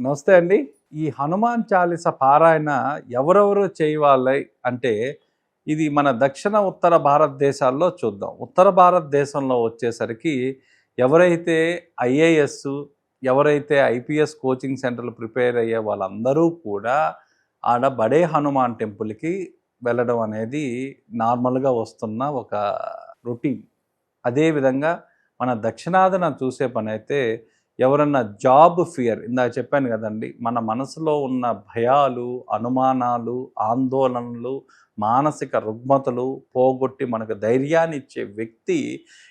నమస్తే అండి. ఈ హనుమాన్ చాలీస పారాయణ ఎవరెవరు చేయవాలి అంటే, ఇది మన దక్షిణ ఉత్తర భారతదేశాల్లో చూద్దాం. ఉత్తర భారతదేశంలో వచ్చేసరికి ఎవరైతే ఐఏఎస్, ఎవరైతే ఐపీఎస్ కోచింగ్ సెంటర్లు ప్రిపేర్ అయ్యే వాళ్ళందరూ కూడా ఆడ బడే హనుమాన్ టెంపుల్‌కి వెళ్ళడం అనేది నార్మల్‌గా వస్తున్న ఒక రొటీన్. అదేవిధంగా మన దక్షిణాదిన చూసే పనైతే ఎవరన్నా జాబ్ ఫియర్, ఇందాక చెప్పాను కదండి, మన మనసులో ఉన్న భయాలు, అనుమానాలు, ఆందోళనలు, మానసిక రుగ్మతలు పోగొట్టి మనకు ధైర్యాన్ని ఇచ్చే వ్యక్తి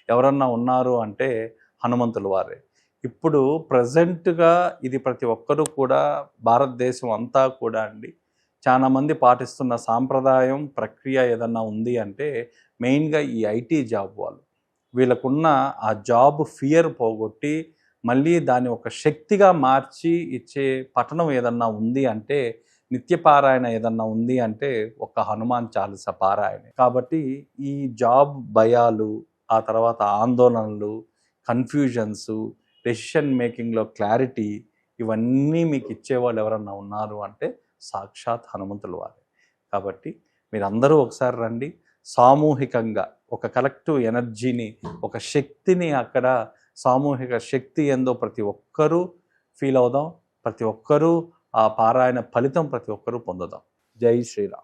ఎవరన్నా ఉన్నారు అంటే హనుమంతుల వారే. ఇప్పుడు ప్రజెంట్గా ఇది ప్రతి ఒక్కరూ కూడా భారతదేశం అంతా కూడా అండి చాలామంది పాటిస్తున్న సాంప్రదాయం ప్రక్రియ ఏదన్నా ఉంది అంటే మెయిన్గా ఈ ఐటీ జాబ్ వాళ్ళు. వీళ్ళకున్న ఆ జాబ్ ఫియర్ పోగొట్టి మళ్ళీ దాన్ని ఒక శక్తిగా మార్చి ఇచ్చే పఠనం ఏదన్నా ఉంది అంటే, నిత్యపారాయణ ఏదన్నా ఉంది అంటే ఒక హనుమాన్ చాలీస పారాయణే. కాబట్టి ఈ జాబ్ భయాలు, ఆ తర్వాత ఆందోళనలు, కన్ఫ్యూజన్సు, డెసిషన్ మేకింగ్‌లో క్లారిటీ, ఇవన్నీ మీకు ఇచ్చేవాళ్ళు ఎవరన్నా ఉన్నారు అంటే సాక్షాత్ హనుమంతుల వారే. కాబట్టి మీరందరూ ఒకసారి రండి. సామూహికంగా ఒక కలెక్టివ్ ఎనర్జీని, ఒక శక్తిని అక్కడ సామూహిక శక్తి ఏందో ప్రతి ఒక్కరూ ఫీల్ అవుదాం. ప్రతి ఒక్కరూ ఆ పారాయణ ఫలితం ప్రతి ఒక్కరూ పొందుదాం. జై శ్రీరామ్.